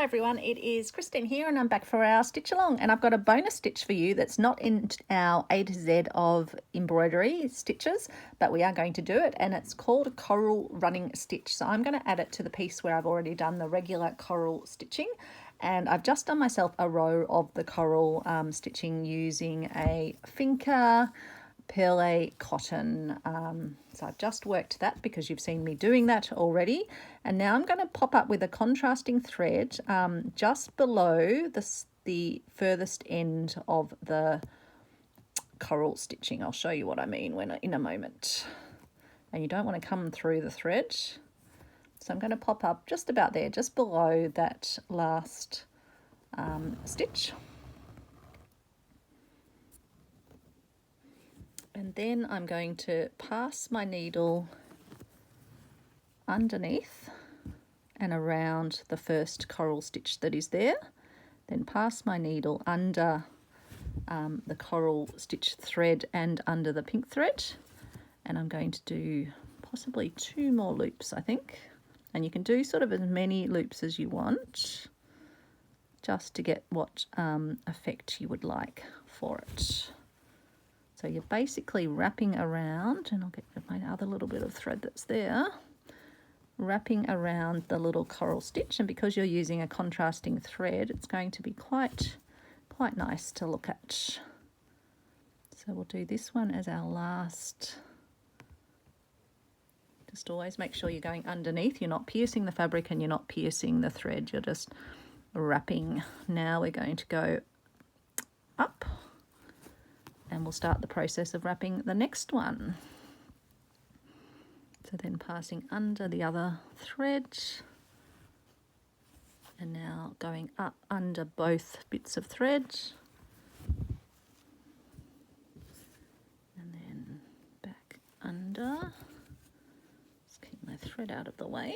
everyone, it is Christine here and I'm back for our stitch along, and I've got a bonus stitch for you that's not in our A to Z of embroidery stitches, but we are going to do it, and it's called a coral running stitch. So I'm going to add it to the piece where I've already done the regular coral stitching, and I've just done myself a row of the coral stitching using a Finca Perle cotton. So I've just worked that because you've seen me doing that already, and now I'm going to pop up with a contrasting thread just below the furthest end of the coral stitching. I'll show you what I mean in a moment. And you don't want to come through the thread, so I'm going to pop up just about there, just below that last stitch. And then I'm going to pass my needle underneath and around the first coral stitch that is there. Then pass my needle under the coral stitch thread and under the pink thread. And I'm going to do possibly 2 more loops, I think. And you can do sort of as many loops as you want, just to get what effect you would like for it. So you're basically wrapping around, and I'll get my other little bit of thread that's there, wrapping around the little coral stitch, and because you're using a contrasting thread, it's going to be quite nice to look at. So we'll do this one as our last. Just always make sure you're going underneath, you're not piercing the fabric and you're not piercing the thread, you're just wrapping. Now we're going to go up, and we'll start the process of wrapping the next one. So then passing under the other thread, and now going up under both bits of thread, and then back under. Just keep my thread out of the way.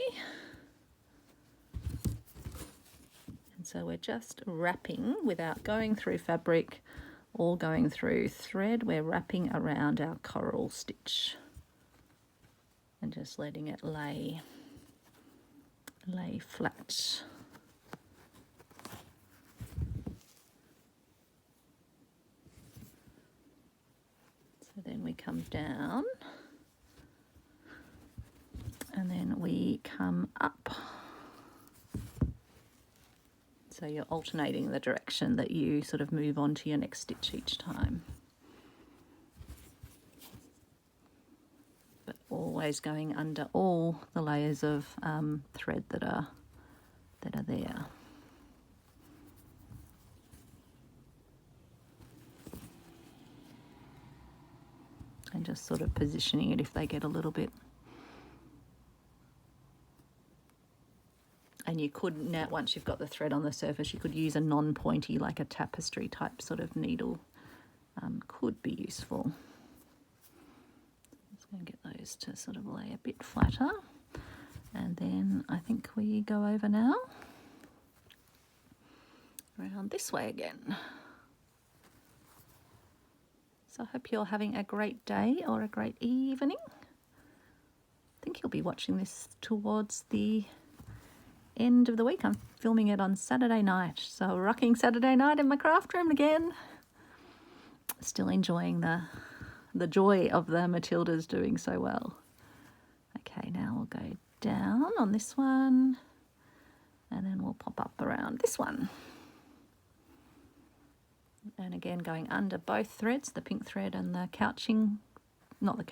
And so we're just wrapping without going through fabric or going through thread. We're wrapping around our coral stitch and just letting it lay flat. So then we come down, and then we come up. So you're alternating the direction that you sort of move on to your next stitch each time. But always going under all the layers of thread that are there. And just sort of positioning it if they get a little bit. And you could, now once you've got the thread on the surface, you could use a non-pointy, like a tapestry type sort of needle. Could be useful. Just going to get those to sort of lay a bit flatter. And then I think we go over now, around this way again. So I hope you're having a great day or a great evening. I think you'll be watching this towards the end of the week. I'm filming it on Saturday night, so rocking Saturday night in my craft room again. Still enjoying the joy of the Matildas doing so well. Okay, now we'll go down on this one, and then we'll pop up around this one. And again, going under both threads, the pink thread and the couching, not the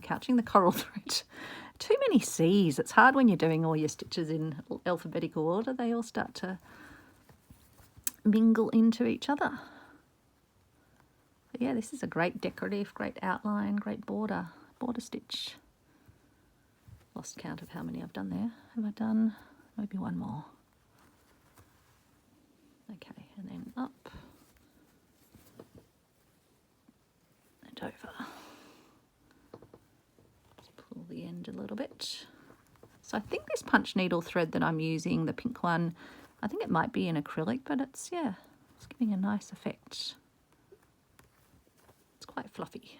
couching, the coral thread. Too many C's. It's hard when you're doing all your stitches in alphabetical order. They all start to mingle into each other. But yeah, this is a great decorative, great outline, great border stitch. Lost count of how many I've done there. Have I done maybe one more? Okay, and then up and over. The end a little bit. So I think this punch needle thread that I'm using, the pink one, I think it might be in acrylic, but it's giving a nice effect. It's quite fluffy.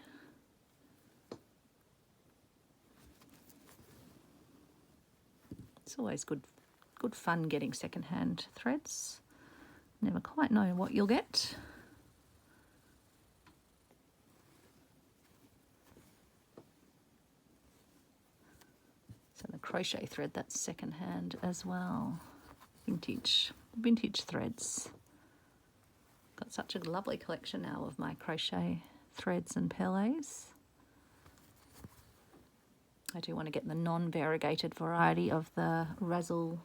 It's always good good fun getting secondhand threads. Never quite know what you'll get. So the crochet thread, that's secondhand as well. Vintage threads. Got such a lovely collection now of my crochet threads and pellets. I do want to get the non-variegated variety of the razzle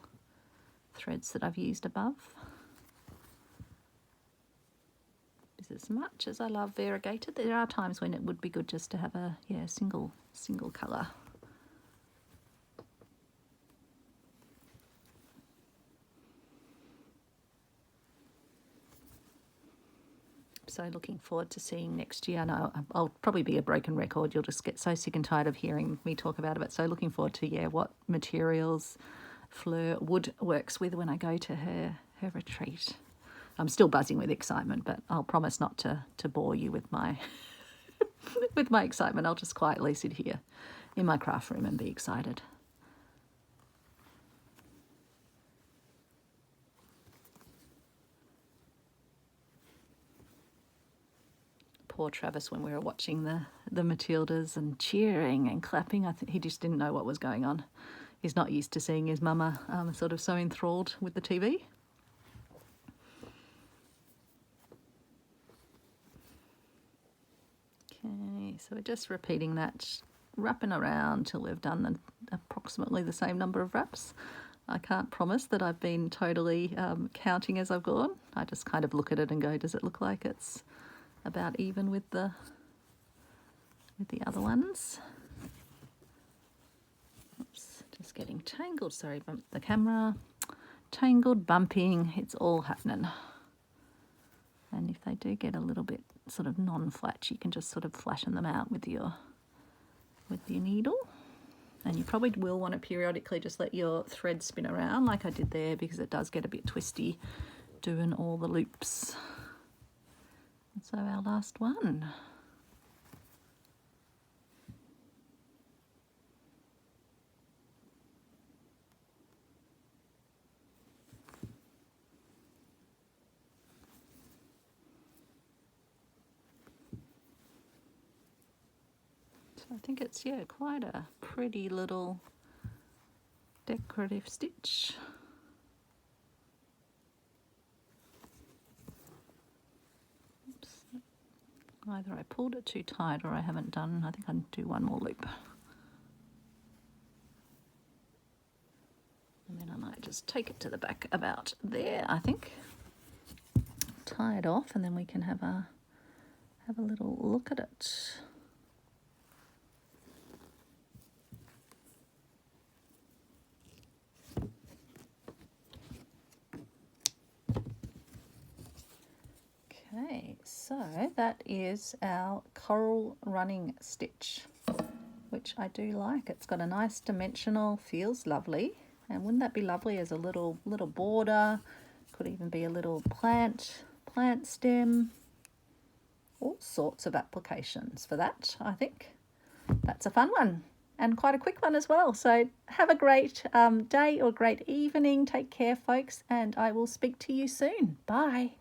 threads that I've used above. Because as much as I love variegated, there are times when it would be good just to have a single colour. So looking forward to seeing next year. I know I'll probably be a broken record. You'll just get so sick and tired of hearing me talk about it. So looking forward to what materials Fleur Wood works with when I go to her retreat. I'm still buzzing with excitement, but I'll promise not to bore you with my with my excitement. I'll just quietly sit here in my craft room and be excited. Poor Travis, when we were watching the Matildas and cheering and clapping, I think he just didn't know what was going on. He's not used to seeing his mama sort of so enthralled with the TV. Okay, so we're just repeating that, wrapping around till we've done approximately the same number of wraps. I can't promise that I've been totally counting as I've gone. I just kind of look at it and go, does it look like it's about even with the other ones? Oops, just getting tangled. Sorry, bumped the camera. Tangled, bumping, it's all happening. And if they do get a little bit sort of non-flat, you can just sort of flatten them out with your needle. And you probably will want to periodically just let your thread spin around like I did there, because it does get a bit twisty doing all the loops. So our last one. So I think it's quite a pretty little decorative stitch. Either I pulled it too tight or I haven't done, I think I'll do one more loop. And then I might just take it to the back about there, I think. Tie it off and then we can have a little look at it. Okay, so that is our coral running stitch, which I do like. It's got a nice dimensional, feels lovely. And wouldn't that be lovely as a little border? Could even be a little plant stem. All sorts of applications for that, I think. That's a fun one and quite a quick one as well. So have a great day or great evening. Take care, folks, and I will speak to you soon. Bye.